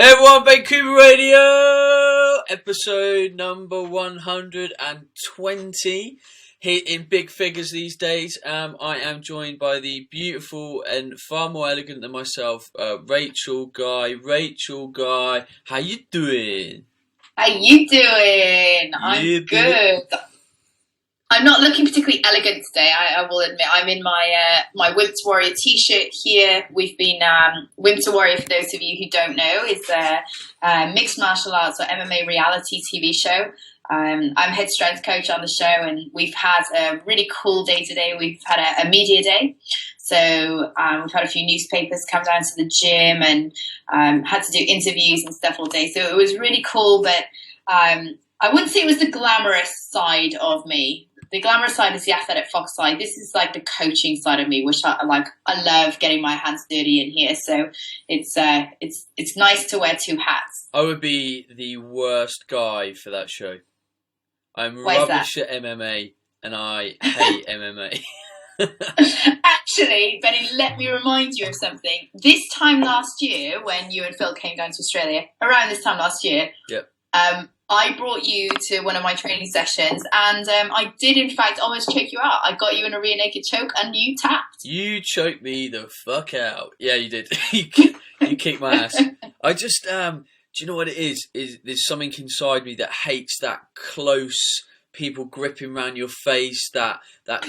Hey everyone, Coomber Radio, episode number 120, hitting big figures these days. I am joined by the beautiful and far more elegant than myself, Rachel Guy. Rachel Guy, how you doing? How you doing? I'm good. I'm not looking particularly elegant today, I will admit. I'm in my my Wimps Warrior t-shirt here. We've been, Wimps Warrior, for those of you who don't know, is a mixed martial arts or MMA reality TV show. I'm head strength coach on the show, and we've had a really cool day today. We've had a media day. So we've had a few newspapers come down to the gym and had to do interviews and stuff all day. So it was really cool, but I wouldn't say it was the glamorous side of me. The glamorous side is the athletic fox side. This is like the coaching side of me, which I like. I love getting my hands dirty in here. So it's nice to wear two hats. I would be the worst guy for that show. I'm Why rubbish at MMA, and I hate MMA. Actually, Benny, let me remind you of something. This time last year, when you and Phil came down to Australia, around this time last year, Yep. I brought you to one of my training sessions, and I did, in fact, almost choke you out. I got you in a rear naked choke, and you tapped. You choked me the fuck out. Yeah, you did. You kicked my ass. I just, do you know what it is? There's something inside me that hates that close people gripping around your face, that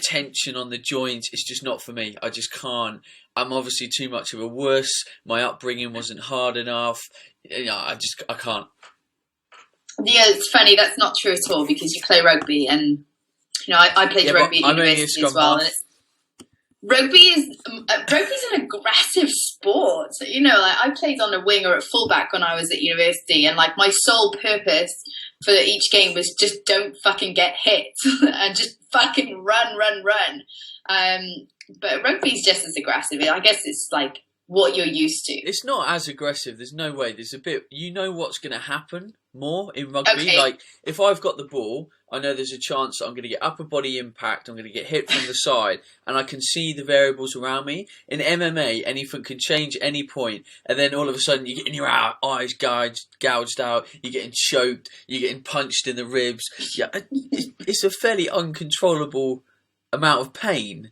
tension on the joints. It's just not for me. I just can't. I'm obviously too much of a wuss. My upbringing wasn't hard enough. You know, I can't. Yeah, it's funny. That's not true at all, because you play rugby, and you know I played rugby at university as well. And rugby's an aggressive sport. So, you know, like I played on a wing or at fullback when I was at university, and like my sole purpose for each game was just don't fucking get hit and just fucking run. But rugby's just as aggressive. I guess it's like what you're used to. It's not as aggressive. There's no way. There's a bit. You know what's going to happen more in rugby. Okay. Like if I've got the ball, I know there's a chance that I'm going to get upper body impact. I'm going to get hit from the side, and I can see the variables around me. In MMA, anything can change at any point, and then all of a sudden you're getting your eyes gouged out. You're getting choked. You're getting punched in the ribs. Yeah, it's a fairly uncontrollable amount of pain.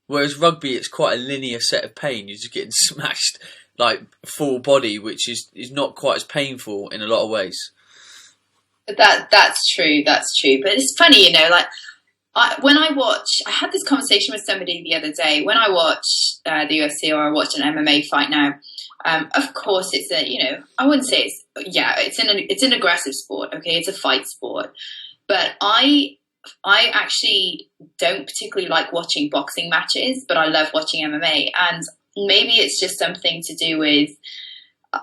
Whereas rugby, it's quite a linear set of pain. You're just getting smashed like full body, which is not quite as painful in a lot of ways. That's true. But it's funny, you know, like I had this conversation with somebody the other day. When I watch the UFC or I watch an MMA fight now, of course it's I wouldn't say it's an aggressive sport. Okay, it's a fight sport, but I actually don't particularly like watching boxing matches, but I love watching MMA. And maybe it's just something to do with,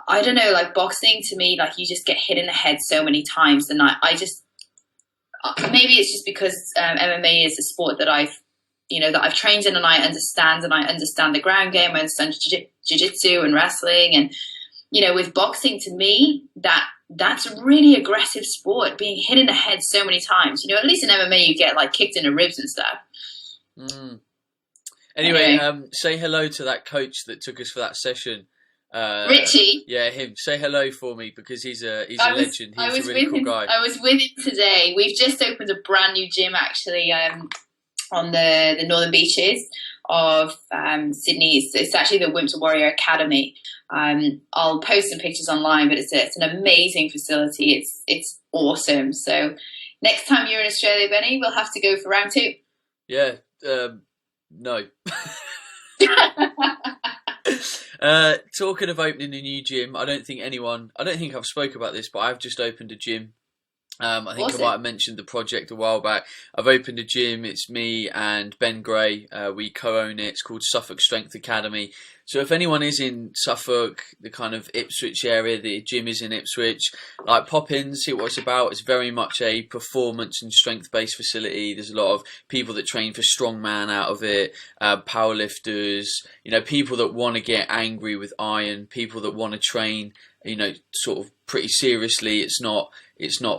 I don't know, like boxing to me, like you just get hit in the head so many times. And maybe it's just because MMA is a sport that I've trained in, and I understand the ground game. I understand jiu-jitsu and wrestling. And, you know, with boxing, to me, that's a really aggressive sport, being hit in the head so many times. You know, at least in MMA you get like kicked in the ribs and stuff. Anyway, say hello to that coach that took us for that session. Richie. Yeah, him. Say hello for me, because he's a legend. He's a really cool guy. I was with him today. We've just opened a brand new gym actually on the northern beaches of Sydney. It's actually the Wimps Warrior Academy. I'll post some pictures online, but it's an amazing facility. It's awesome. So next time you're in Australia, Benny, we'll have to go for round 2. Yeah. No. Talking of opening a new gym, I don't think I've spoke about this, but I've just opened a gym. I think I might have mentioned the project a while back. I've opened a gym. It's me and Ben Gray. We co-own it. It's called Suffolk Strength Academy. So if anyone is in Suffolk, the kind of Ipswich area, the gym is in Ipswich, like pop in, see what it's about. It's very much a performance and strength-based facility. There's a lot of people that train for strongman out of it, powerlifters, you know, people that want to get angry with iron, people that want to train, you know, sort of pretty seriously. It's not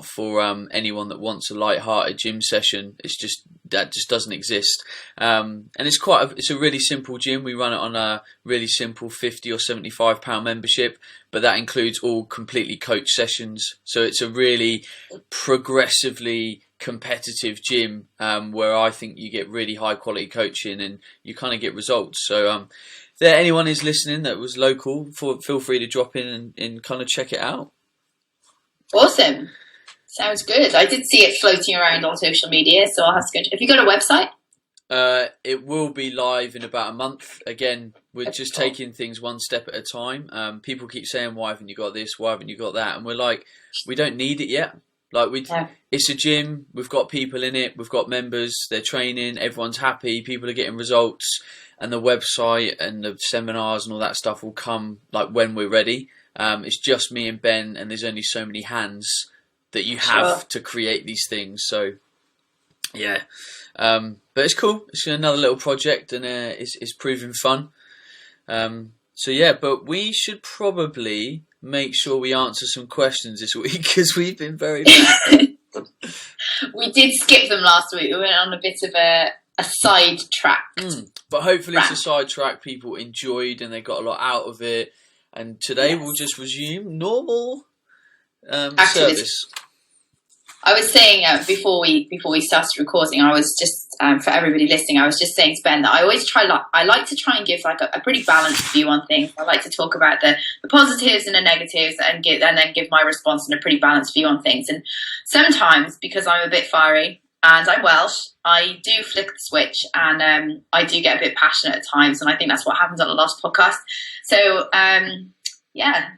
for anyone that wants a light-hearted gym session. It's just that just doesn't exist. And it's a really simple gym. We run it on a really simple £50 or £75 membership, but that includes all completely coach sessions. So it's a really progressively competitive gym where I think you get really high quality coaching and you kind of get results. So if there anyone is listening that was local, feel free to drop in and kind of check it out. Awesome. Sounds good. I did see it floating around on social media, so I'll have to go. Have you got a website? It will be live in about a month. Again, we're just taking things one step at a time. People keep saying, "Why haven't you got this? Why haven't you got that?" And we're like, we don't need it yet. It's a gym. We've got people in it. We've got members. They're training. Everyone's happy. People are getting results. And the website and the seminars and all that stuff will come like when we're ready. It's just me and Ben, and there's only so many hands that you have to create these things. So, yeah. But it's cool. It's another little project, and it's proving fun. So yeah, but we should probably make sure we answer some questions this week because we've been very bad. We did skip them last week. We went on a bit of a side track. But hopefully it's a side track people enjoyed and they got a lot out of it. And today we'll just resume normal service. I was saying before we started recording, I was just for everybody listening, I was just saying to Ben that I always I like to try and give like a pretty balanced view on things. I like to talk about the positives and the negatives and then give my response in a pretty balanced view on things. And sometimes, because I'm a bit fiery and I'm Welsh, I do flick the switch and I do get a bit passionate at times, and I think that's what happens on the last podcast. So yeah.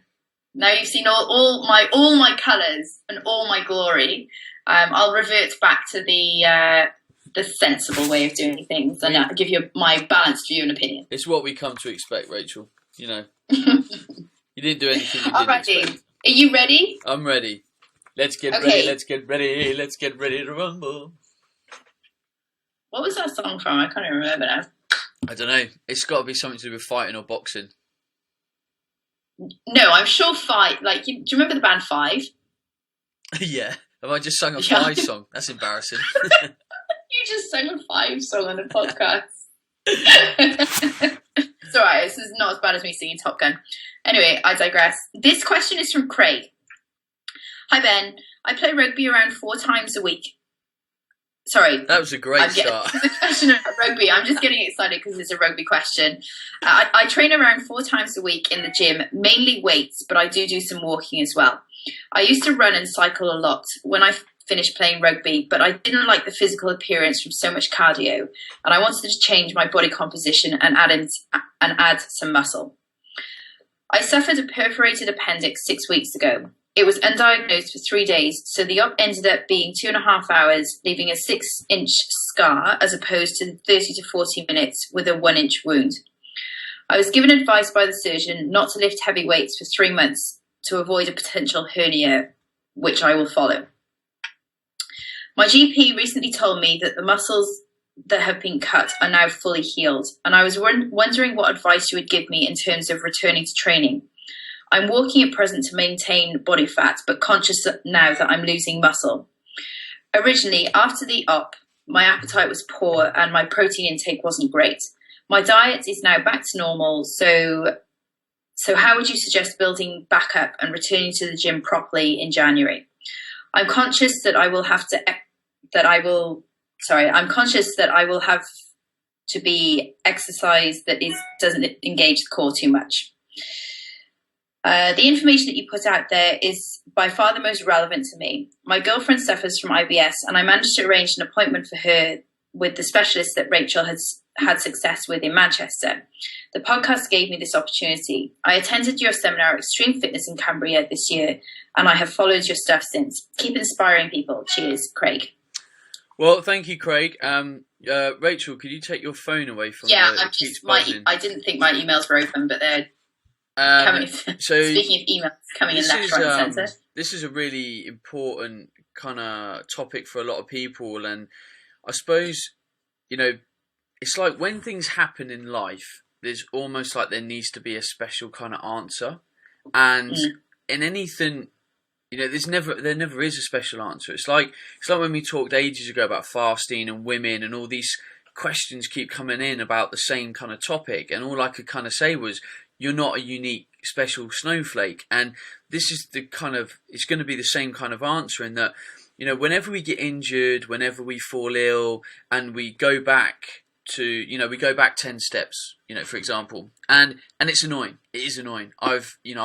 Now you've seen all my colours and all my glory. I'll revert back to the sensible way of doing things, and I'll give you my balanced view and opinion. It's what we come to expect, Rachel. You know, you didn't do anything you didn't expect. Are you ready? I'm ready. Let's get ready. Let's get ready. Let's get ready to rumble. What was that song from? I can't even remember now. I don't know. It's got to be something to do with fighting or boxing. No, I'm sure Five. Like, do you remember the band Five? Yeah. Have I just sung a Five song? That's embarrassing. You just sang a Five song on a podcast. It's alright. This is not as bad as me singing Top Gun. Anyway, I digress. This question is from Craig. Hi Ben. I play rugby around 4 times a week. Sorry. That was a great start. It's a question about rugby. I'm just getting excited because it's a rugby question. I train around 4 times a week in the gym, mainly weights, but I do some walking as well. I used to run and cycle a lot when I finished playing rugby, but I didn't like the physical appearance from so much cardio, and I wanted to change my body composition and add some muscle. I suffered a perforated appendix 6 weeks ago. It was undiagnosed for 3 days, so the op ended up being 2.5 hours, leaving a 6-inch scar as opposed to 30 to 40 minutes with a 1-inch wound. I was given advice by the surgeon not to lift heavy weights for 3 months to avoid a potential hernia, which I will follow. My GP recently told me that the muscles that have been cut are now fully healed, and I was wondering what advice you would give me in terms of returning to training. I'm walking at present to maintain body fat, but conscious now that I'm losing muscle. Originally, after the op, my appetite was poor and my protein intake wasn't great. My diet is now back to normal, so how would you suggest building back up and returning to the gym properly in January? I'm conscious that I will have to be exercise that doesn't engage the core too much. The information that you put out there is by far the most relevant to me. My girlfriend suffers from IBS, and I managed to arrange an appointment for her with the specialist that Rachel has had success with in Manchester. The podcast gave me this opportunity. I attended your seminar at Extreme Fitness in Cumbria this year, and I have followed your stuff since. Keep inspiring people. Cheers, Craig. Well, thank you, Craig. Rachel, could you take your phone away from me? Yeah, I didn't think my emails were open, but they're coming. So speaking of emails, coming in left, right, and centre. This is a really important kind of topic for a lot of people, and I suppose, you know, it's like when things happen in life, there's almost like there needs to be a special kind of answer, and in anything, there never is a special answer. It's like when we talked ages ago about fasting and women, and all these questions keep coming in about the same kind of topic, and all I could kind of say was, you're not a unique special snowflake. And this is it's going to be the same kind of answer, in that, whenever we get injured, whenever we fall ill, and we go back 10 steps, for example, and it's annoying. It is annoying. I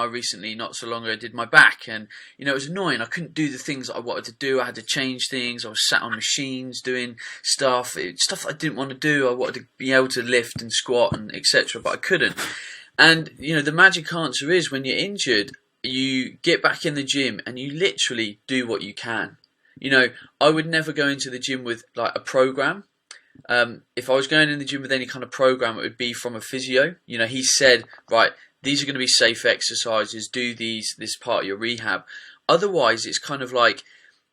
recently, not so long ago, did my back, and it was annoying. I couldn't do the things that I wanted to do. I had to change things. I was sat on machines doing stuff I didn't want to do. I wanted to be able to lift and squat and etc., but I couldn't. And the magic answer is, when you're injured, you get back in the gym and you literally do what you can. I would never go into the gym with like a program. If I was going in the gym with any kind of program, it would be from a physio. He said, right, these are going to be safe exercises, do this part of your rehab. Otherwise, it's kind of like,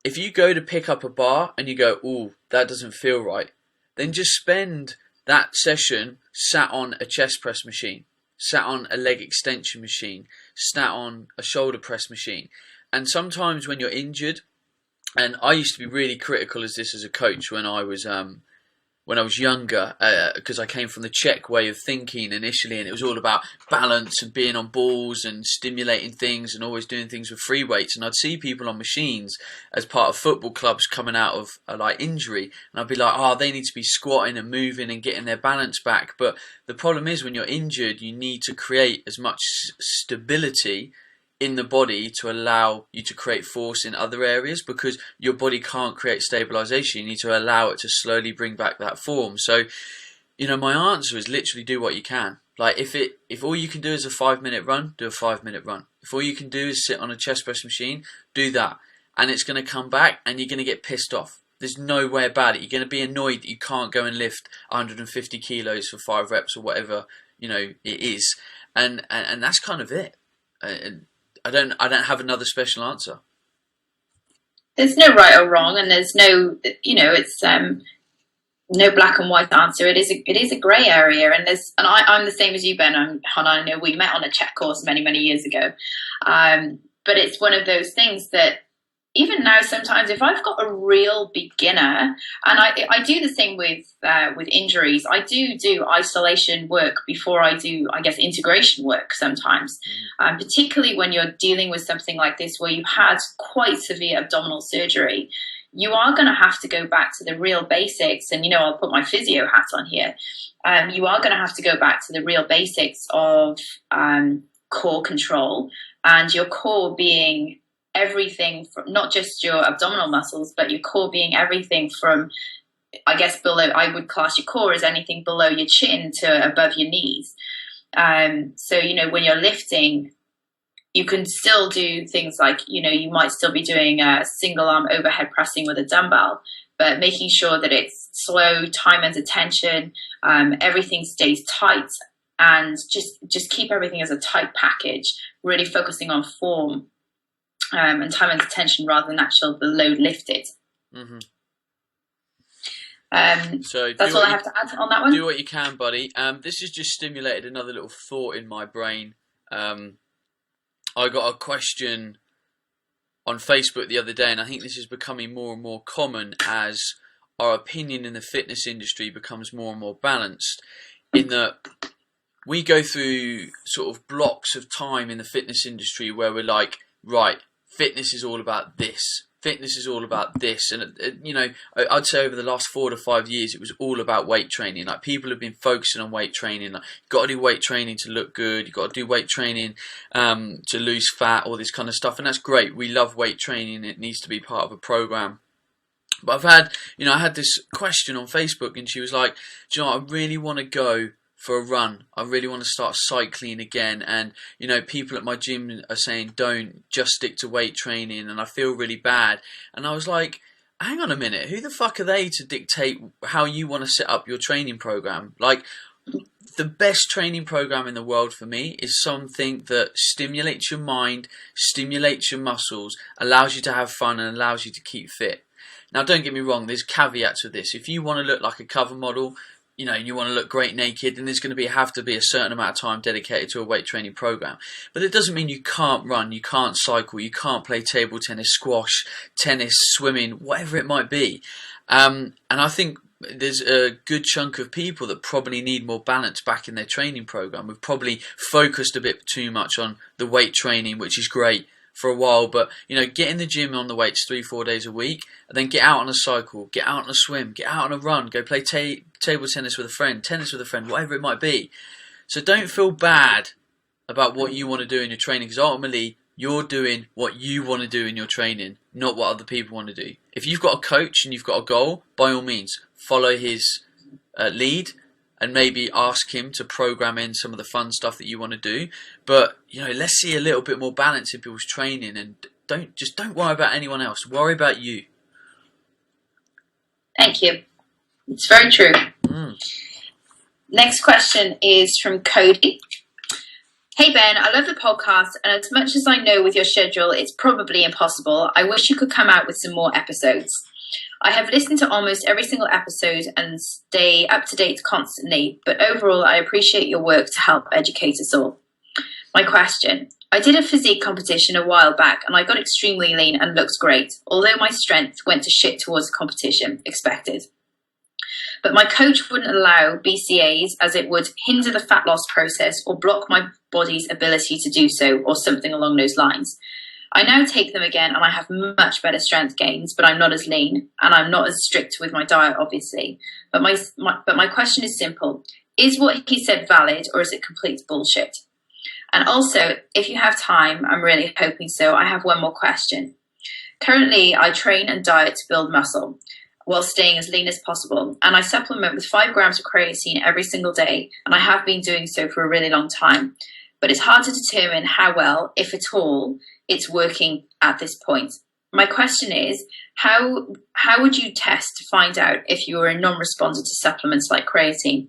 if you go to pick up a bar and you go, ooh, that doesn't feel right, then just spend that session sat on a chest press machine, sat on a leg extension machine, sat on a shoulder press machine. And sometimes when you're injured, and I used to be really critical as a coach when I was younger, because I came from the Czech way of thinking initially, and it was all about balance and being on balls and stimulating things and always doing things with free weights. And I'd see people on machines as part of football clubs coming out of like injury, and I'd be like, oh, they need to be squatting and moving and getting their balance back. But the problem is, when you're injured, you need to create as much stability in the body to allow you to create force in other areas, because your body can't create stabilization. You need to allow it to slowly bring back that form. So, my answer is literally do what you can. Like, if all you can do is a 5-minute run, do a 5-minute run. If all you can do is sit on a chest press machine, do that. And it's going to come back and you're going to get pissed off. There's no way about it. You're going to be annoyed that you can't go and lift 150 kilos for 5 reps or whatever, it is. And that's kind of it. I don't have another special answer. There's no right or wrong, and there's no, it's no black and white answer. It is a grey area, and I'm the same as you, Ben. I know we met on a Czech course many years ago, but it's one of those things that even now, sometimes if I've got a real beginner, and I do the same with injuries, I do isolation work before I do, I guess, integration work sometimes, particularly when you're dealing with something like this where you've had quite severe abdominal surgery. You are going to have to go back to the real basics, and I'll put my physio hat on here. You are going to have to go back to the real basics of core control, and your core being everything from not just your abdominal muscles, but your core being everything from, I guess, below. I would class your core as anything below your chin to above your knees. So when you're lifting, you can still do things like, you might still be doing a single arm overhead pressing with a dumbbell, but making sure that it's slow, time and attention, everything stays tight, and just keep everything as a tight package, really focusing on form. And time and attention rather than the load lifted. Mm-hmm. So that's all I have to add on that one. Do what you can, buddy. This has just stimulated another little thought in my brain. I got a question on Facebook the other day, and I think this is becoming more and more common as our opinion in the fitness industry becomes more and more balanced, in that we go through sort of blocks of time in the fitness industry where we're like, right, fitness is all about this. Fitness is all about this. And, I'd say over the last 4 to 5 years, it was all about weight training. Like, people have been focusing on weight training. Like, you've got to do weight training to look good. You've got to do weight training to lose fat, all this kind of stuff. And that's great. We love weight training. It needs to be part of a program. But I had this question on Facebook, and she was like, I really want to go for a run. I really want to start cycling again, and people at my gym are saying don't, just stick to weight training, and I feel really bad. And I was like, hang on a minute, who the fuck are they to dictate how you want to set up your training program? Like, the best training program in the world for me is something that stimulates your mind, stimulates your muscles, allows you to have fun, and allows you to keep fit. Now, don't get me wrong, there's caveats with this. If you want to look like a cover model, you want to look great naked, and there's going to have to be a certain amount of time dedicated to a weight training program. But it doesn't mean you can't run, you can't cycle, you can't play table tennis, squash, tennis, swimming, whatever it might be. And I think there's a good chunk of people that probably need more balance back in their training program. We've probably focused a bit too much on the weight training, which is great for a while, but get in the gym on the weights 3-4 days a week, and then get out on a cycle, get out on a swim, get out on a run, go play table tennis with a friend, tennis with a friend, whatever it might be. So don't feel bad about what you want to do in your training, because ultimately you're doing what you want to do in your training, not what other people want to do. If you've got a coach and you've got a goal, by all means follow his lead, and maybe ask him to program in some of the fun stuff that you want to do. But let's see a little bit more balance in people's training, and don't worry about anyone else. Worry about you. Thank you. It's very true. Next question is from Cody. Hey Ben, I love the podcast, and as much as I know with your schedule it's probably impossible, I wish you could come out with some more episodes. I have listened to almost every single episode and stay up to date constantly, but overall I appreciate your work to help educate us all. My question: I did a physique competition a while back and I got extremely lean and looked great, although my strength went to shit towards the competition, expected. But my coach wouldn't allow BCAAs as it would hinder the fat loss process or block my body's ability to do so, or something along those lines. I now take them again and I have much better strength gains, but I'm not as lean and I'm not as strict with my diet, obviously. But my question is simple. Is what he said valid, or is it complete bullshit? And also, if you have time, I'm really hoping so, I have one more question. Currently, I train and diet to build muscle while staying as lean as possible, and I supplement with 5 grams of creatine every single day, and I have been doing so for a really long time. But it's hard to determine how well, if at all, it's working at this point. My question is, how would you test to find out if you are a non-responder to supplements like creatine?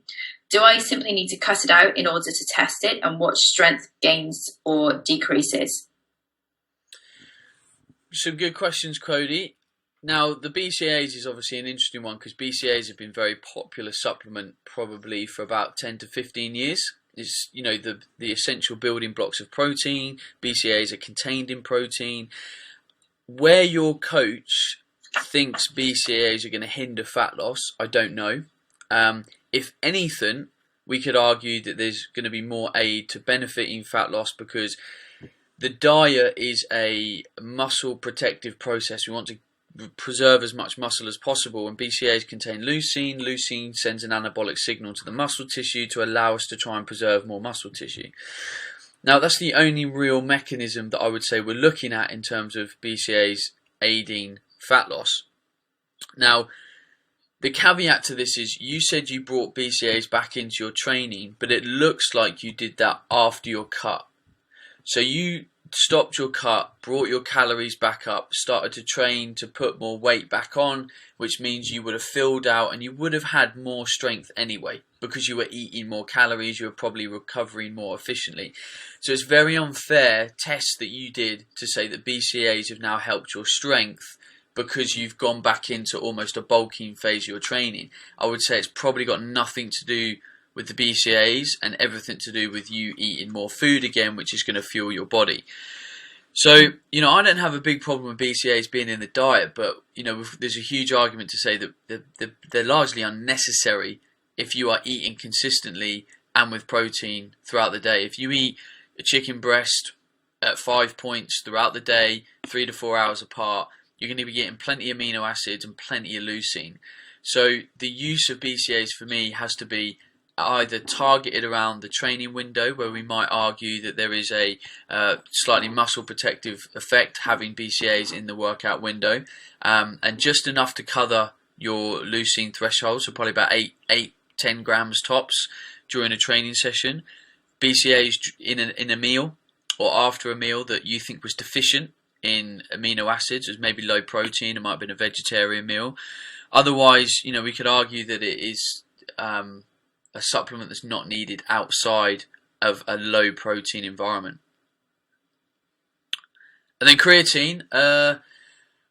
Do I simply need to cut it out in order to test it and watch strength gains or decreases? Some good questions, Cody. Now, the BCAAs is obviously an interesting one, because BCAAs have been a very popular supplement probably for about 10 to 15 years. Is the essential building blocks of protein. BCAAs are contained in protein. Where your coach thinks BCAAs are going to hinder fat loss, I don't know. If anything, we could argue that there's going to be more aid to benefiting fat loss, because the diet is a muscle protective process. We want to preserve as much muscle as possible, and BCAAs contain leucine. Leucine sends an anabolic signal to the muscle tissue to allow us to try and preserve more muscle tissue. Now, that's the only real mechanism that I would say we're looking at in terms of BCAAs aiding fat loss. Now, the caveat to this is, you said you brought BCAAs back into your training, but it looks like you did that after your cut. So you stopped your cut, brought your calories back up, started to train to put more weight back on, which means you would have filled out and you would have had more strength anyway, because you were eating more calories, you were probably recovering more efficiently. So it's very unfair test that you did to say that BCAAs have now helped your strength because you've gone back into almost a bulking phase of your training. I would say it's probably got nothing to do with the BCAAs and everything to do with you eating more food again, which is going to fuel your body. So, I don't have a big problem with BCAAs being in the diet, but, there's a huge argument to say that they're largely unnecessary if you are eating consistently and with protein throughout the day. If you eat a chicken breast at 5 points throughout the day, 3 to 4 hours apart, you're going to be getting plenty of amino acids and plenty of leucine. So the use of BCAAs for me has to be either targeted around the training window, where we might argue that there is a slightly muscle protective effect having BCAAs in the workout window, and just enough to cover your leucine threshold, so probably about 10 grams tops during a training session. BCAAs in a meal or after a meal that you think was deficient in amino acids, as maybe low protein, it might have been a vegetarian meal. Otherwise, we could argue that it is a supplement that's not needed outside of a low protein environment. And then creatine,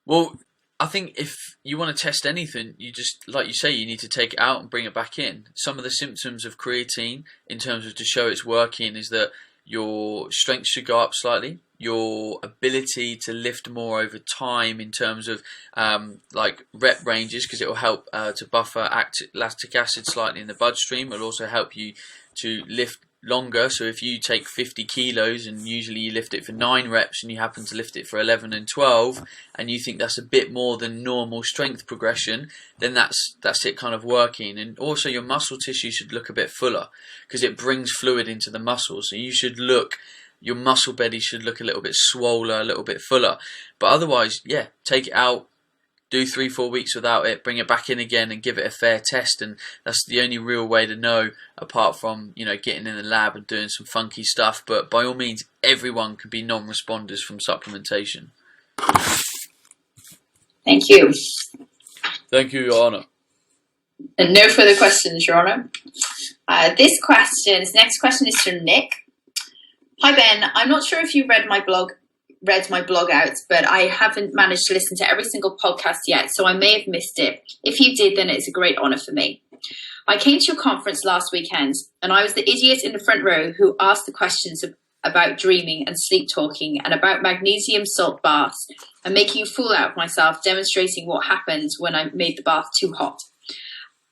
well, I think if you want to test anything, you just, like you say, you need to take it out and bring it back in. Some of the symptoms of creatine, in terms of to show it's working, is that your strength should go up slightly. Your ability to lift more over time, in terms of like rep ranges, because it will help to buffer lactic acid slightly in the bloodstream. It will also help you to lift longer. So if you take 50 kilos and usually you lift it for 9 reps and you happen to lift it for 11 and 12, and you think that's a bit more than normal strength progression, then that's it kind of working. And also your muscle tissue should look a bit fuller, because it brings fluid into the muscle. So your muscle belly should look a little bit swoller, a little bit fuller. But otherwise, yeah, take it out, do 3-4 weeks without it, bring it back in again and give it a fair test. And that's the only real way to know, apart from, getting in the lab and doing some funky stuff. But by all means, everyone can be non-responders from supplementation. Thank you. Thank you, Your Honour. And no further questions, Your Honour. This next question is from Nick. Hi Ben, I'm not sure if you read my blog out, but I haven't managed to listen to every single podcast yet, so I may have missed it. If you did, then it's a great honour for me. I came to your conference last weekend, and I was the idiot in the front row who asked the questions about dreaming and sleep talking, and about magnesium salt baths, and making a fool out of myself, demonstrating what happens when I made the bath too hot.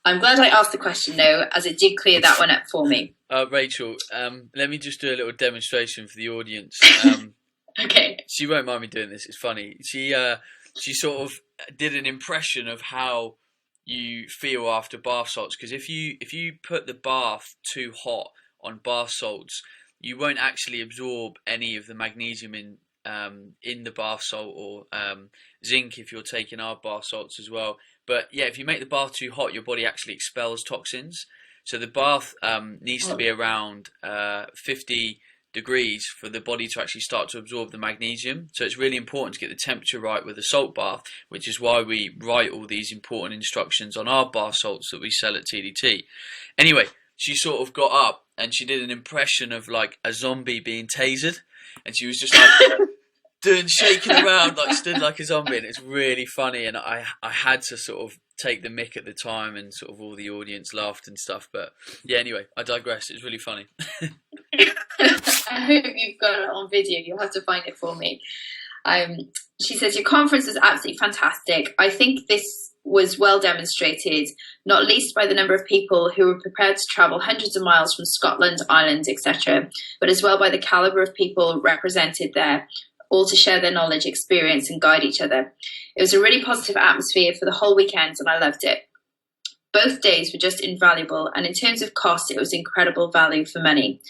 I'm glad I asked the question though, as it did clear that one up for me. Rachel, let me just do a little demonstration for the audience. Okay. She won't mind me doing this. It's funny. She sort of did an impression of how you feel after bath salts, because if you put the bath too hot on bath salts, you won't actually absorb any of the magnesium in the bath salt, or zinc if you're taking our bath salts as well. But yeah, if you make the bath too hot, your body actually expels toxins. So the bath needs to be around 50 degrees for the body to actually start to absorb the magnesium. So it's really important to get the temperature right with a salt bath, which is why we write all these important instructions on our bath salts that we sell at TDT. Anyway, she sort of got up and she did an impression of like a zombie being tasered, and she was just like shaking around, like stood like a zombie, and it's really funny. And I had to sort of take the mick at the time, and sort of all the audience laughed and stuff. But yeah, anyway, I digress. It's really funny. I hope you've got it on video. You'll have to find it for me. She says, your conference was absolutely fantastic. I think this was well demonstrated, not least by the number of people who were prepared to travel hundreds of miles from Scotland, Ireland, etc., but as well by the calibre of people represented there, all to share their knowledge, experience, and guide each other. It was a really positive atmosphere for the whole weekend, and I loved it. Both days were just invaluable, and in terms of cost, it was incredible value for money.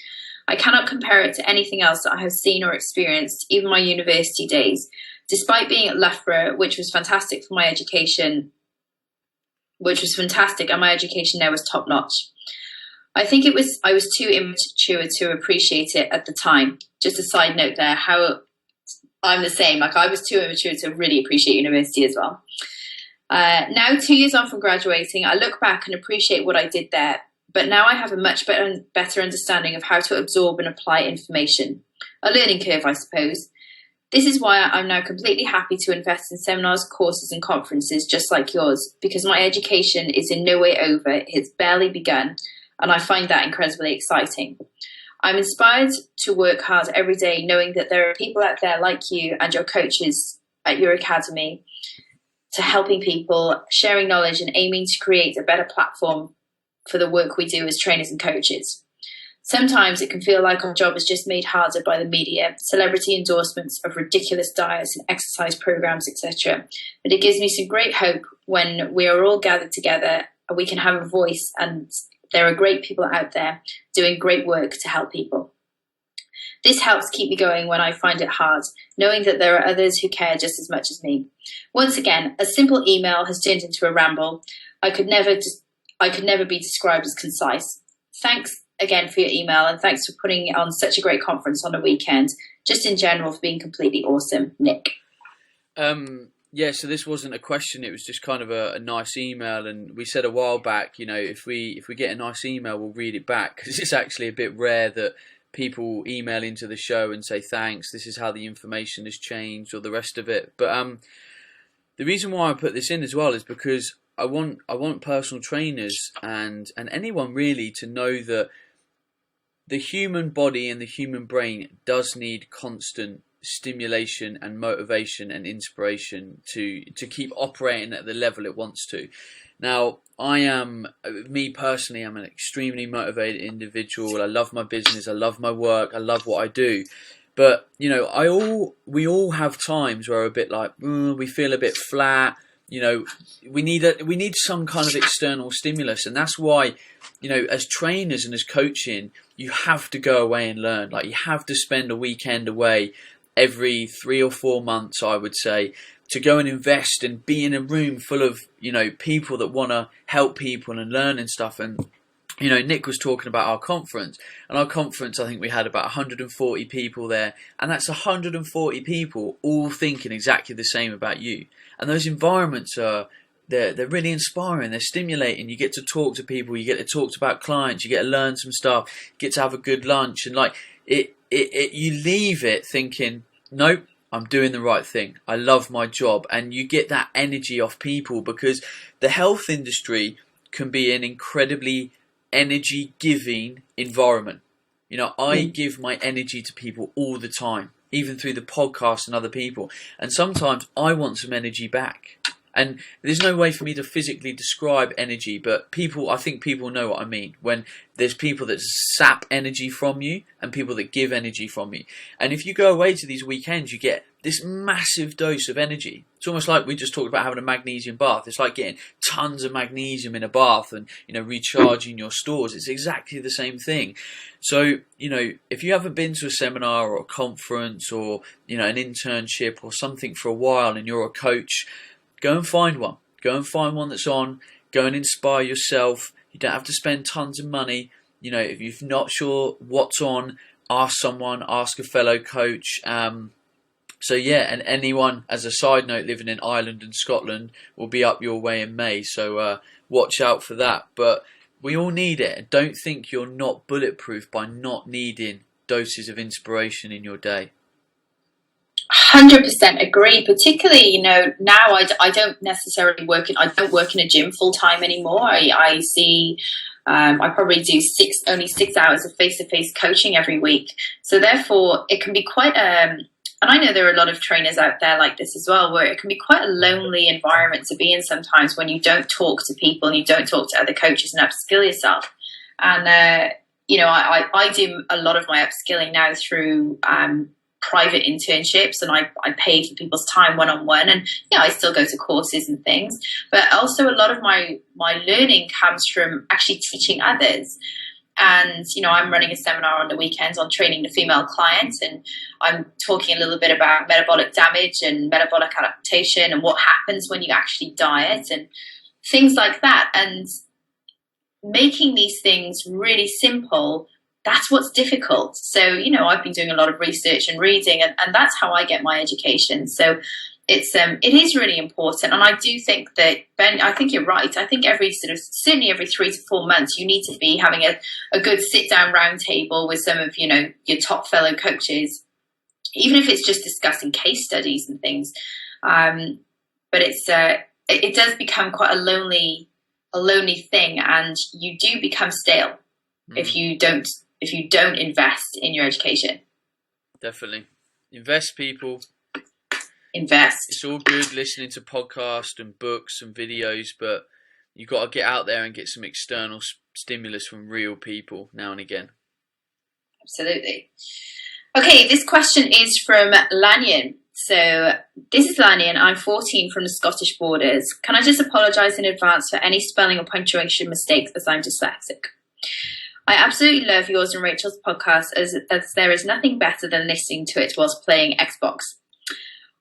I cannot compare it to anything else that I have seen or experienced, even my university days. Despite being at Loughborough, which was fantastic for my education, and my education there was top notch. I think I was too immature to appreciate it at the time. Just a side note there, how I'm the same. Like, I was too immature to really appreciate university as well. Now, 2 years on from graduating, I look back and appreciate what I did there. But now I have a much better understanding of how to absorb and apply information. A learning curve, I suppose. This is why I'm now completely happy to invest in seminars, courses and conferences just like yours, because my education is in no way over. It's barely begun, and I find that incredibly exciting. I'm inspired to work hard every day, knowing that there are people out there like you and your coaches at your academy to helping people, sharing knowledge and aiming to create a better platform for the work we do as trainers and coaches. Sometimes it can feel like our job is just made harder by the media, celebrity endorsements of ridiculous diets and exercise programs, etc. But it gives me some great hope when we are all gathered together and we can have a voice, and there are great people out there doing great work to help people. This helps keep me going when I find it hard, knowing that there are others who care just as much as me. Once again, a simple email has turned into a ramble. I could never be described as concise. Thanks again for your email, and thanks for putting on such a great conference on a weekend. Just in general, for being completely awesome, Nick. Yeah, so this wasn't a question, it was just kind of a nice email, and we said a while back, if we get a nice email, we'll read it back, because it's actually a bit rare that people email into the show and say thanks, this is how the information has changed, or the rest of it. But The reason why I put this in as well is because I want personal trainers and anyone really to know that the human body and the human brain does need constant stimulation and motivation and inspiration to keep operating at the level it wants to. Now, me personally, I'm an extremely motivated individual. I love my business, I love my work, I love what I do. But we all have times where we're a bit like we feel a bit flat. We need some kind of external stimulus, and that's why as trainers and as coaching, you have to go away and learn. Like, you have to spend a weekend away every 3 or 4 months, I would say, to go and invest and be in a room full of people that want to help people and learn and stuff. And Nick was talking about our conference, and our conference, I think we had about 140 people there, and that's 140 people all thinking exactly the same about you. And those environments they're really inspiring, they're stimulating. You get to talk to people, you get to talk about clients, you get to learn some stuff, you get to have a good lunch, and you leave it thinking, nope, I'm doing the right thing. I love my job. And you get that energy off people, because the health industry can be an incredibly energy giving environment. I give my energy to people all the time, even through the podcast and other people. And sometimes I want some energy back. And there's no way for me to physically describe energy, but I think people know what I mean. When there's people that sap energy from you and people that give energy from you. And if you go away to these weekends, you get this massive dose of energy. It's almost like we just talked about having a magnesium bath. It's like getting tons of magnesium in a bath and, recharging your stores. It's exactly the same thing. So, if you haven't been to a seminar or a conference or, an internship or something for a while and you're a coach, go and find one. Go and find one that's on. Go and inspire yourself. You don't have to spend tons of money. If you're not sure what's on, ask someone, ask a fellow coach. And anyone, as a side note, living in Ireland and Scotland will be up your way in May. So watch out for that. But we all need it. Don't think you're not bulletproof by not needing doses of inspiration in your day. 100% agree. Particularly, now I don't necessarily work in a gym full time anymore. I see, I probably do only 6 hours of face-to-face coaching every week. So therefore, it can be quite and I know there are a lot of trainers out there like this as well, where it can be quite a lonely environment to be in sometimes when you don't talk to people and you don't talk to other coaches and upskill yourself. And I do a lot of my upskilling now through private internships, and I pay for people's time one-on-one, and I still go to courses and things, but also a lot of my learning comes from actually teaching others. And I'm running a seminar on the weekends on training the female clients, and I'm talking a little bit about metabolic damage and metabolic adaptation and what happens when you actually diet and things like that. And making these things really simple, that's what's difficult. So, I've been doing a lot of research and reading, and that's how I get my education. So it is really important. And I do think that, Ben, I think you're right. I think certainly every 3 to 4 months, you need to be having a good sit down round table with some of, your top fellow coaches, even if it's just discussing case studies and things. But it does become quite a lonely thing, and you do become stale if you don't invest in your education. Definitely. Invest, people. Invest. It's all good listening to podcasts and books and videos, but you've got to get out there and get some external stimulus from real people now and again. Absolutely. Okay, this question is from Lanyon. So this is Lanyon. I'm 14 from the Scottish borders. Can I just apologise in advance for any spelling or punctuation mistakes, as I'm dyslexic? I absolutely love yours and Rachel's podcast, as there is nothing better than listening to it whilst playing Xbox.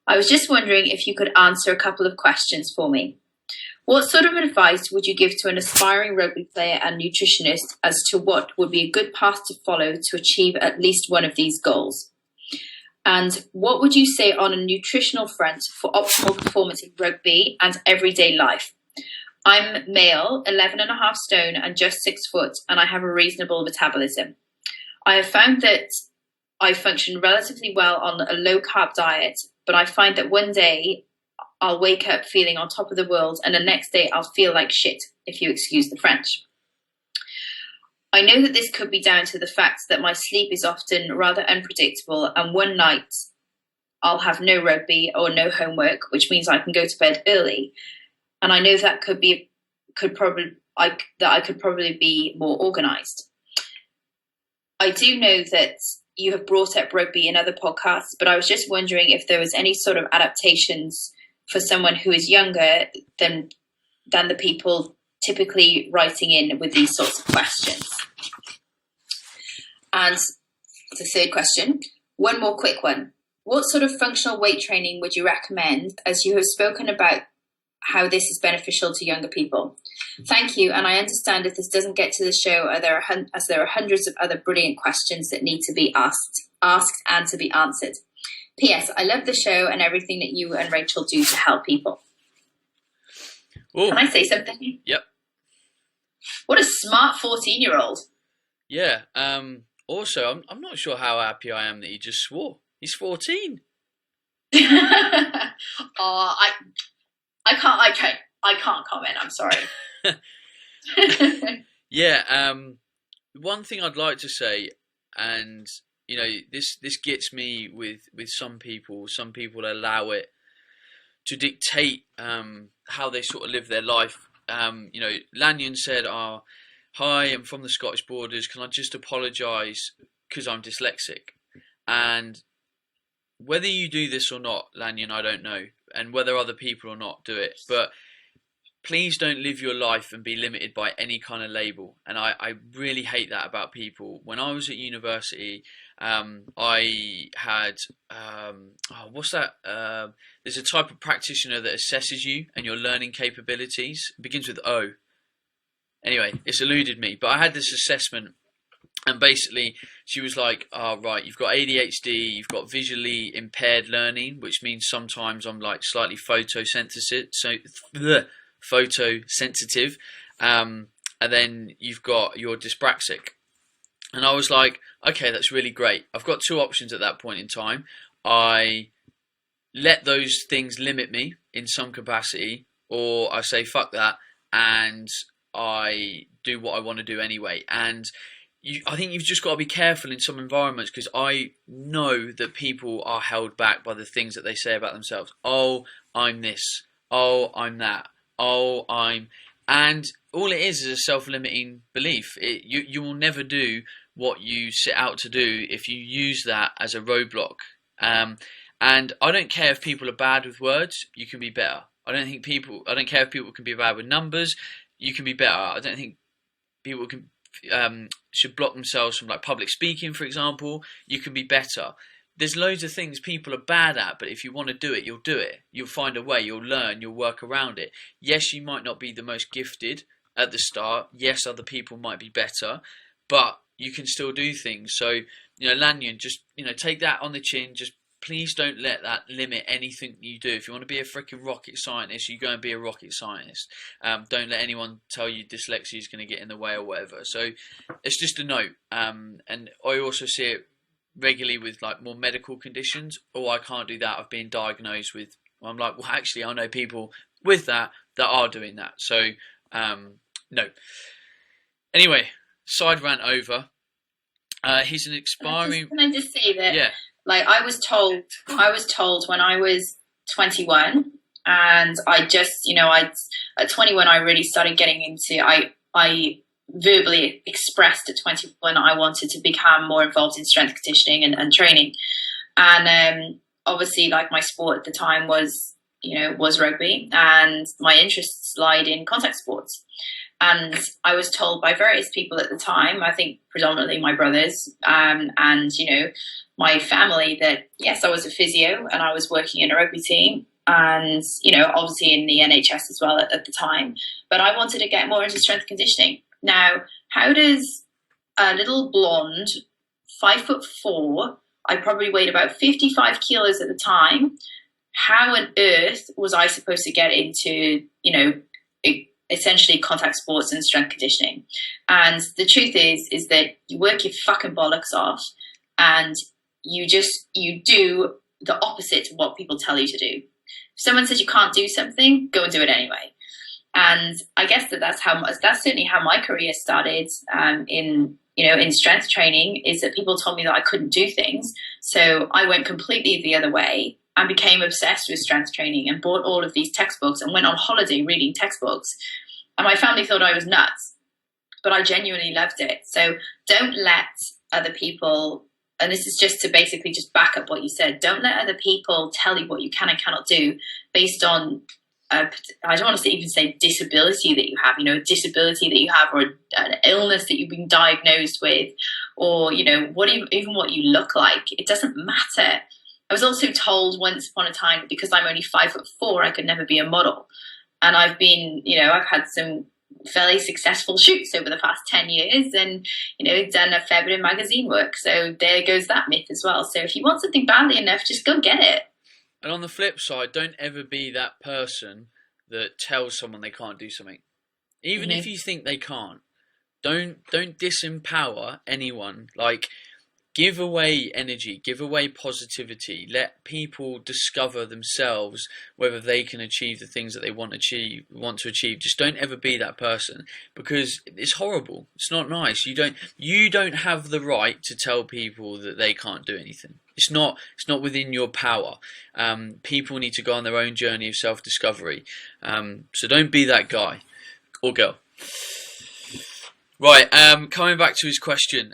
I was just wondering if you could answer a couple of questions for me. What sort of advice would you give to an aspiring rugby player and nutritionist as to what would be a good path to follow to achieve at least one of these goals? And what would you say on a nutritional front for optimal performance in rugby and everyday life? I'm male, 11.5 stone and just 6 foot, and I have a reasonable metabolism. I have found that I function relatively well on a low carb diet, but I find that one day I'll wake up feeling on top of the world, and the next day I'll feel like shit, if you excuse the French. I know that this could be down to the fact that my sleep is often rather unpredictable, and one night I'll have no rugby or no homework, which means I can go to bed early. And I know that I could probably be more organised. I do know that you have brought up rugby in other podcasts, but I was just wondering if there was any sort of adaptations for someone who is younger than the people typically writing in with these sorts of questions. And the third question, one more quick one. What sort of functional weight training would you recommend, as you have spoken about how this is beneficial to younger people? Thank you, and I understand if this doesn't get to the show, as there are hundreds of other brilliant questions that need to be asked and to be answered. P.S. I love the show and everything that you and Rachel do to help people. Ooh. Can I say something? Yep. What a smart 14-year-old. Yeah. Also, I'm not sure how happy I am that he just swore. He's 14. Oh, I can't comment. I'm sorry. Yeah. One thing I'd like to say, and you know, this gets me with some people. Some people allow it to dictate how they sort of live their life. You know, Lanyon said, "Hi, I'm from the Scottish Borders. Can I just apologise because I'm dyslexic?" And whether you do this or not, Lanyon, I don't know, and whether other people or not do it, but please don't live your life and be limited by any kind of label. And I really hate that about people. When I was at university, I had, what's that? There's a type of practitioner that assesses you and your learning capabilities. It begins with O. Anyway, it's eluded me, but I had this assessment. And basically, she was like, "Oh, right, you've got ADHD, you've got visually impaired learning, which means sometimes I'm like slightly photosensitive, and then you've got your dyspraxic." And I was like, okay, that's really great. I've got two options at that point in time. I let those things limit me in some capacity, or I say, fuck that, and I do what I want to do anyway. And I think you've just got to be careful in some environments, because I know that people are held back by the things that they say about themselves. Oh, I'm this. Oh, I'm that. Oh, I'm... And all it is a self-limiting belief. You will never do what you set out to do if you use that as a roadblock. And I don't care if people are bad with words. You can be better. I don't care if people can be bad with numbers. You can be better. I don't think people should block themselves from like public speaking, for example. You can be better. There's loads of things people are bad at, but if you want to do it, you'll do it. You'll find a way, you'll learn, you'll work around it. Yes, you might not be the most gifted at the start. Yes, other people might be better, but you can still do things. So, you know, Lanyon, just, you know, take that on the chin. Just please don't let that limit anything you do. If you want to be a freaking rocket scientist, you go and be a rocket scientist. Don't let anyone tell you dyslexia is going to get in the way or whatever. So it's just a note. And I also see it regularly with like more medical conditions. Oh, I can't do that. I've been diagnosed with... Well, I'm like, well, actually, I know people with that are doing that. So, no. Anyway, side rant over. He's an aspiring... Can I just say that... Yeah. Like I was told when I was 21, and I just, you know, at 21 I really started getting into, I verbally expressed at 21 I wanted to become more involved in strength conditioning and training. And obviously, like, my sport at the time was rugby, and my interests lied in contact sports. And I was told by various people at the time, I think predominantly my brothers, and, you know, my family, that yes, I was a physio and I was working in a rugby team, and, you know, obviously in the NHS as well at the time. But I wanted to get more into strength conditioning. Now, how does a little blonde, 5'4", I probably weighed about 55 kilos at the time, how on earth was I supposed to get into, you know, essentially contact sports and strength conditioning? And the truth is that you work your fucking bollocks off, and you do the opposite of what people tell you to do. If someone says you can't do something, go and do it anyway. And I guess that's certainly how my career started, in strength training, is that people told me that I couldn't do things. So I went completely the other way and became obsessed with strength training and bought all of these textbooks and went on holiday reading textbooks. And my family thought I was nuts, but I genuinely loved it. So don't let other people, and this is just to basically just back up what you said, don't let other people tell you what you can and cannot do based on, I don't want to even say disability that you have, a disability that you have, or an illness that you've been diagnosed with, or, even what you look like. It doesn't matter. I was also told once upon a time that because I'm only 5'4", I could never be a model. And I've had some fairly successful shoots over the past 10 years and, done a fair bit of magazine work. So there goes that myth as well. So if you want something badly enough, just go get it. And on the flip side, don't ever be that person that tells someone they can't do something. Even if you think they can't, don't disempower anyone. Like, give away energy, give away positivity. Let people discover themselves whether they can achieve the things that they want to achieve. Just don't ever be that person, because it's horrible. It's not nice. You don't have the right to tell people that they can't do anything. It's not within your power. People need to go on their own journey of self-discovery. So don't be that guy or girl. Right, coming back to his question,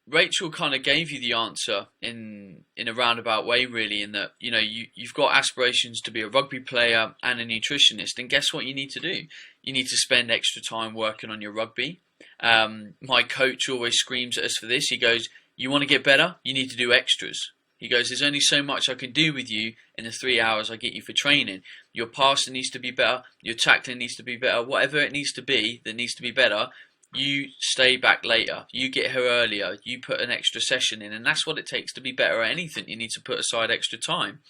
Rachel kind of gave you the answer in a roundabout way, really, in that, you've got aspirations to be a rugby player and a nutritionist, and guess what you need to do? You need to spend extra time working on your rugby. My coach always screams at us for this. He goes, you want to get better? You need to do extras. He goes, there's only so much I can do with you in the 3 hours I get you for training. Your passing needs to be better. Your tackling needs to be better. Whatever it needs to be that needs to be better, you stay back later. You get here earlier. You put an extra session in. And that's what it takes to be better at anything. You need to put aside extra time.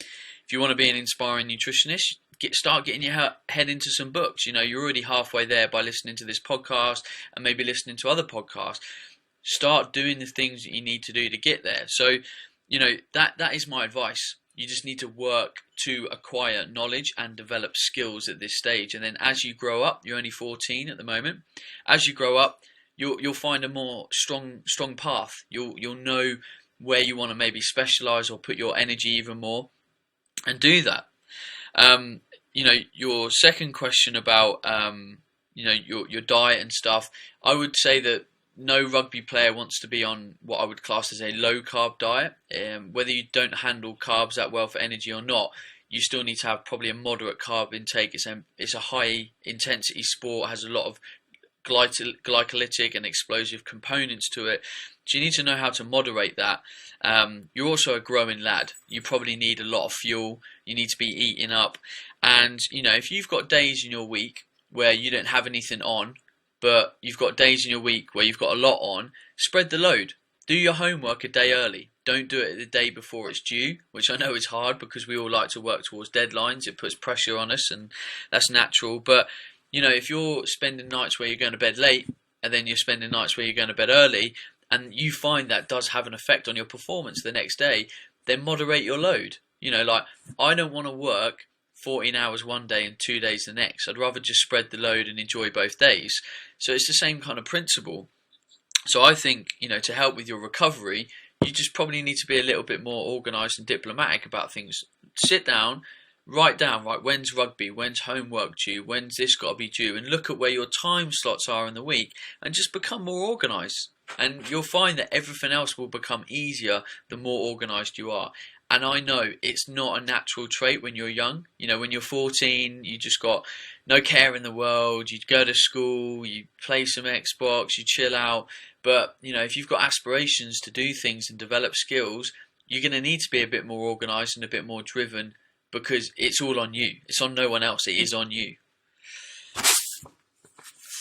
If you want to be an inspiring nutritionist, start getting your head into some books. You're already halfway there by listening to this podcast and maybe listening to other podcasts. Start doing the things that you need to do to get there. So, that is my advice. You just need to work to acquire knowledge and develop skills at this stage. And then as you grow up, you're only 14 at the moment. As you grow up, you'll find a more strong path. You'll know where you want to maybe specialize or put your energy even more, and do that. Your second question about your diet and stuff, I would say that no rugby player wants to be on what I would class as a low-carb diet. Whether you don't handle carbs that well for energy or not, you still need to have probably a moderate carb intake. It's a high-intensity sport, has a lot of glycolytic and explosive components to it. So you need to know how to moderate that. You're also a growing lad. You probably need a lot of fuel. You need to be eating up. And, if you've got days in your week where you don't have anything on, but you've got days in your week where you've got a lot on, spread the load. Do your homework a day early. Don't do it the day before it's due, which I know is hard because we all like to work towards deadlines. It puts pressure on us, and that's natural. But, if you're spending nights where you're going to bed late, and then you're spending nights where you're going to bed early, and you find that does have an effect on your performance the next day, then moderate your load. I don't want to work 14 hours one day and 2 days the next. I'd rather just spread the load and enjoy both days. So it's the same kind of principle. So I think, to help with your recovery, you just probably need to be a little bit more organised and diplomatic about things. Sit down, write down, right, when's rugby, when's homework due, when's this got to be due, and look at where your time slots are in the week, and just become more organised. And you'll find that everything else will become easier the more organised you are. And I know it's not a natural trait when you're young. When you're 14, you just got no care in the world. You go to school, you play some Xbox, you chill out. But, if you've got aspirations to do things and develop skills, you're going to need to be a bit more organised and a bit more driven, because it's all on you. It's on no one else. It is on you.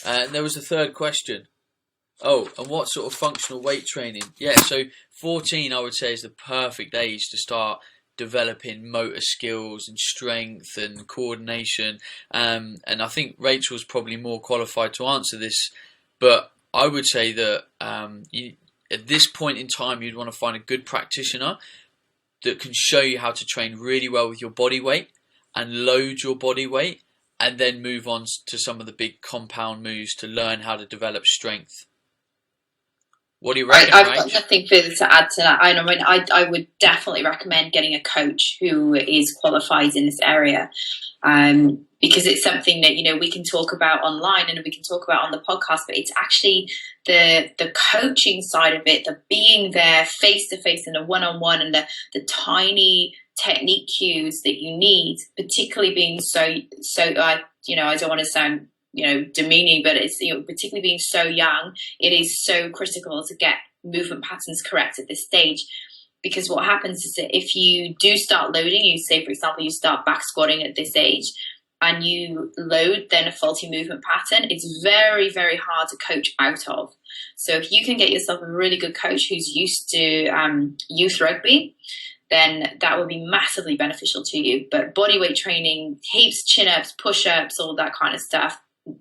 And there was a third question. Oh, and what sort of functional weight training? Yeah, so 14, I would say, is the perfect age to start developing motor skills and strength and coordination. And I think Rachel's probably more qualified to answer this, but I would say that at this point in time, you'd want to find a good practitioner. that can show you how to train really well with your body weight and load your body weight, and then move on to some of the big compound moves to learn how to develop strength. What do you reckon, I've got nothing further to add to that. I would definitely recommend getting a coach who is qualified in this area, because it's something that, you know, we can talk about online and we can talk about on the podcast, but it's actually the coaching side of it, the being there face to face and the one-on-one, and the tiny technique cues that you need, particularly being so you know, I don't want to sound, you know, demeaning, but it's, you know, particularly being so young, it is so critical to get movement patterns correct at this stage. Because what happens is that if you do start loading, you say, for example, you start back squatting at this age and you load then a faulty movement pattern, it's very, very hard to coach out of. So if you can get yourself a really good coach who's used to youth rugby, then that would be massively beneficial to you. But body weight training, heaps, chin-ups, push-ups, all that kind of stuff,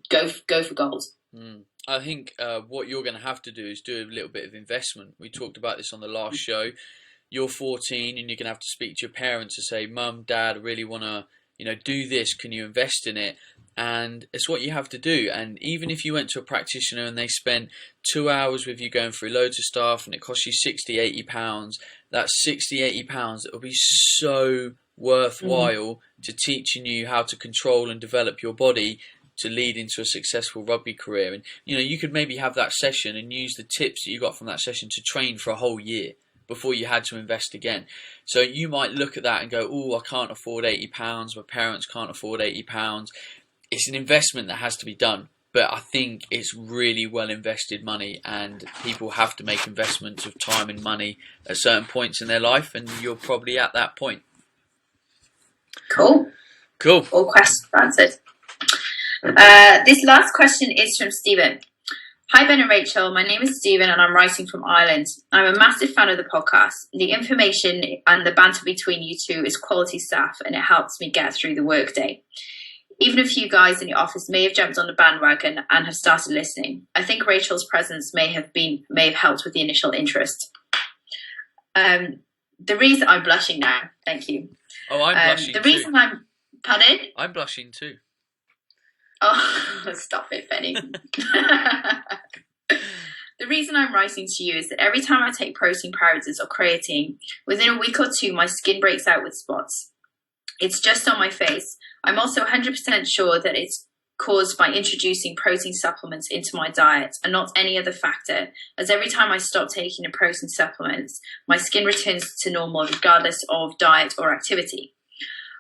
go for gold. I think what you're going to have to do is do a little bit of investment. We talked about this on the last show. You're 14 and you're going to have to speak to your parents to say, Mum, Dad, I really want to, you know, do this. Can you invest in it? And it's what you have to do. And even if you went to a practitioner and they spent 2 hours with you going through loads of stuff and it cost you 60, 80 pounds, that's 60, 80 pounds that will be so worthwhile to teaching you how to control and develop your body to lead into a successful rugby career. And, you know, you could maybe have that session and use the tips that you got from that session to train for a whole year before you had to invest again. So you might look at that and go, oh, I can't afford £80, my parents can't afford £80. It's an investment that has to be done, but I think it's really well invested money, and people have to make investments of time and money at certain points in their life, and you're probably at that point. Cool. All questions answered. This last question is from Stephen. Hi, Ben and Rachel. My name is Stephen and I'm writing from Ireland. I'm a massive fan of the podcast. The information and the banter between you two is quality stuff and it helps me get through the workday. Even a few guys in the office may have jumped on the bandwagon and have started listening. I think Rachel's presence may have helped with the initial interest. The reason I'm blushing now, thank you. Oh, I'm blushing too. The reason pardon? I'm blushing too. Oh, stop it, Penny. The reason I'm writing to you is that every time I take protein powders or creatine, within a week or two, my skin breaks out with spots. It's just on my face. I'm also 100% sure that it's caused by introducing protein supplements into my diet and not any other factor, as every time I stop taking the protein supplements, my skin returns to normal regardless of diet or activity.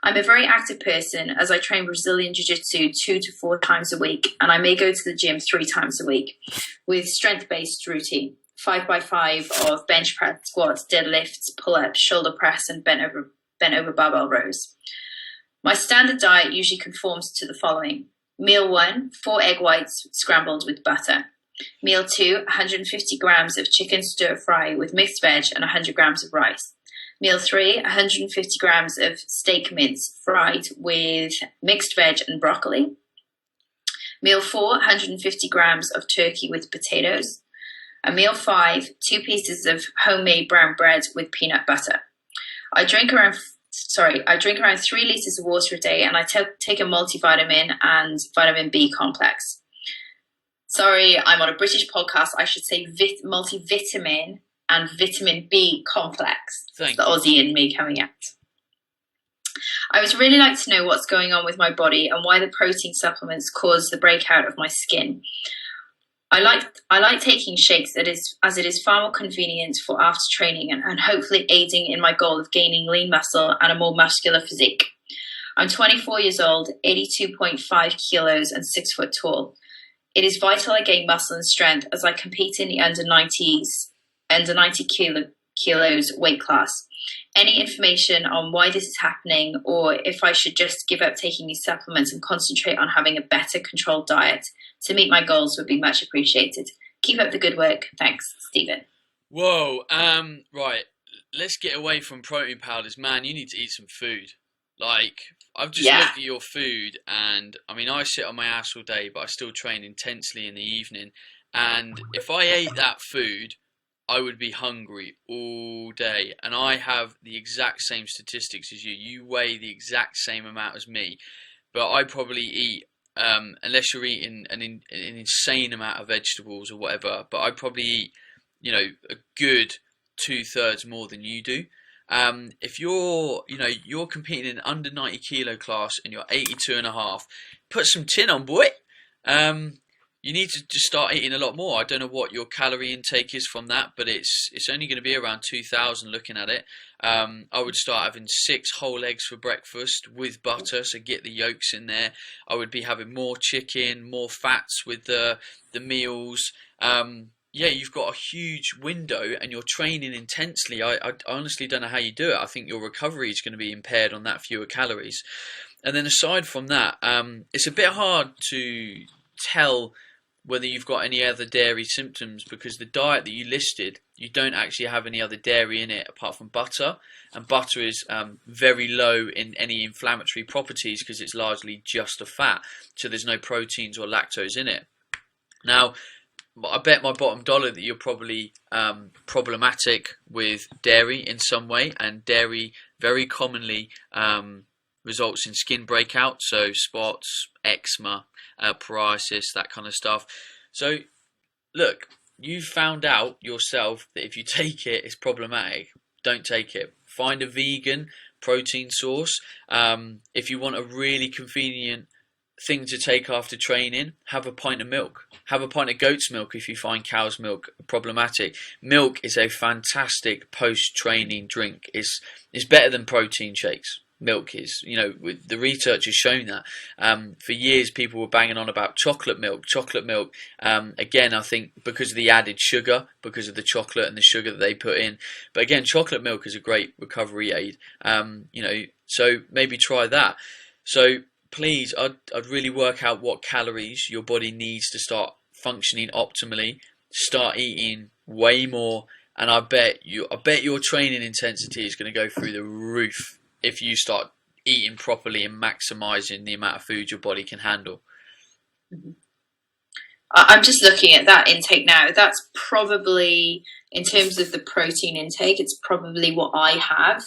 I'm a very active person as I train Brazilian Jiu-Jitsu 2 to 4 times a week, and I may go to the gym 3 times a week with strength-based routine, 5x5 of bench press, squats, deadlifts, pull-ups, shoulder press, and bent over barbell rows. My standard diet usually conforms to the following. Meal 1, 4 egg whites scrambled with butter. Meal 2, 150 grams of chicken stir fry with mixed veg and 100 grams of rice. Meal 3, 150 grams of steak mince fried with mixed veg and broccoli. Meal 4, 150 grams of turkey with potatoes. And meal 5, 2 pieces of homemade brown bread with peanut butter. I drink around 3 litres of water a day, and I take a multivitamin and vitamin B complex. Sorry, I'm on a British podcast. I should say multivitamin and vitamin B complex. It's the Aussie in me coming out. I would really like to know what's going on with my body and why the protein supplements cause the breakout of my skin. I like taking shakes as it is far more convenient for after training and hopefully aiding in my goal of gaining lean muscle and a more muscular physique. I'm 24 years old, 82.5 kilos and 6 foot tall. It is vital I gain muscle and strength as I compete in the under 90 kilos weight class. Any information on why this is happening, or if I should just give up taking these supplements and concentrate on having a better controlled diet to meet my goals, would be much appreciated. Keep up the good work. Thanks, Stephen. Whoa, right. Let's get away from protein powders. Man, you need to eat some food. Like, I've just looked at your food, and I mean, I sit on my ass all day, but I still train intensely in the evening. And if I ate that food, I would be hungry all day. And I have the exact same statistics as you. You weigh the exact same amount as me. But I probably eat, unless you're eating an insane amount of vegetables or whatever, but I probably eat, a good 2/3 more than you do. If you're competing in under 90 kilo class and you're 82 and a half, put some tin on, boy. You need to just start eating a lot more. I don't know what your calorie intake is from that, but it's only going to be around 2,000 looking at it. I would start having 6 whole eggs for breakfast with butter, so get the yolks in there. I would be having more chicken, more fats with the meals. Yeah, you've got a huge window and you're training intensely. I honestly don't know how you do it. I think your recovery is going to be impaired on that fewer calories. And then aside from that, it's a bit hard to tell whether you've got any other dairy symptoms, because the diet that you listed, you don't actually have any other dairy in it apart from butter, and butter is very low in any inflammatory properties because it's largely just a fat, so there's no proteins or lactose in it. Now, I bet my bottom dollar that you're probably problematic with dairy in some way, and dairy very commonly results in skin breakout, so spots, eczema, psoriasis, that kind of stuff. So, look, you've found out yourself that if you take it, it's problematic. Don't take it. Find a vegan protein source. If you want a really convenient thing to take after training, have a pint of milk. Have a pint of goat's milk if you find cow's milk problematic. Milk is a fantastic post-training drink. It's better than protein shakes. Milk is, the research has shown that. For years people were banging on about chocolate milk. Again, I think because of the added sugar, because of the chocolate and the sugar that they put in. But again, chocolate milk is a great recovery aid. So maybe try that. So please, I'd really work out what calories your body needs to start functioning optimally. Start eating way more, and I bet your training intensity is going to go through the roof if you start eating properly and maximizing the amount of food your body can handle. I'm just looking at that intake now. That's probably, in terms of the protein intake, it's probably what I have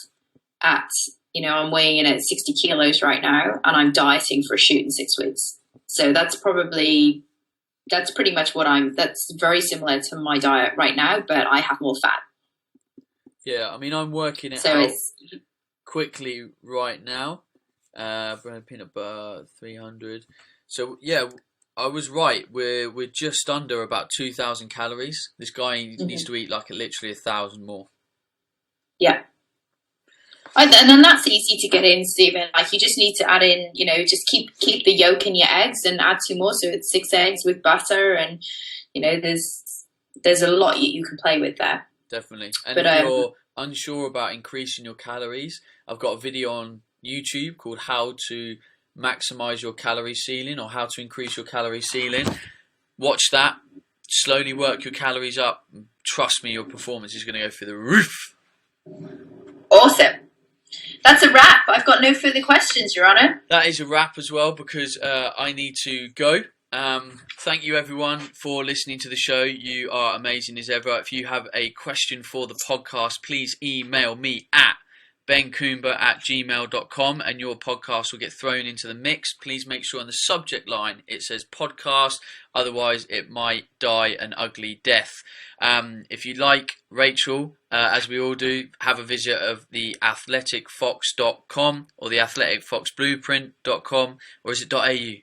at, I'm weighing in at 60 kilos right now, and I'm dieting for a shoot in 6 weeks. So that's pretty much that's very similar to my diet right now, but I have more fat. Yeah, I mean, I'm working it out quickly right now. Bread, peanut butter, 300. So yeah, I was right. We're just under about 2,000 calories. This guy needs to eat like literally 1,000 more. Yeah. And then that's easy to get in, Stephen. Like, you just need to add in, just keep the yolk in your eggs and add 2 more. So it's 6 eggs with butter, and there's a lot you can play with there. Definitely. And if you're unsure about increasing your calories, I've got a video on YouTube called How to Maximize Your Calorie Ceiling, or How to Increase Your Calorie Ceiling. Watch that. Slowly work your calories up. Trust me, your performance is going to go through the roof. Awesome. That's a wrap. I've got no further questions, Your Honour. That is a wrap as well, because I need to go. Thank you everyone for listening to the show. You are amazing as ever. If you have a question for the podcast, please email me at bencoomber@gmail.com and your podcast will get thrown into the mix. Please make sure on the subject line it says podcast, otherwise it might die an ugly death. If you like Rachel, as we all do, have a visit of the athleticfox.com or the athleticfoxblueprint.com, or is it .au?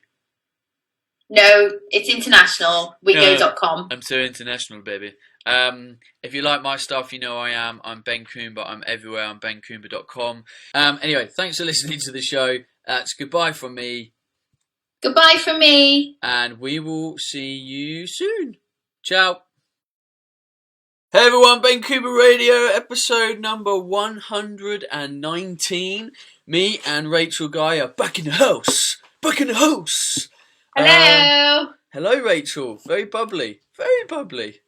No, it's international. WeGo.com. I'm so international, baby. If you like my stuff, you know I am. I'm Ben Coomber. I'm everywhere. I'm bencoomber.com. Anyway, thanks for listening to the show. It's goodbye from me. Goodbye from me. And we will see you soon. Ciao. Hey everyone, Ben Coomber Radio, episode number 119. Me and Rachel Guy are back in the house. Back in the house. Hello. Hello, Rachel. Very bubbly. Very bubbly.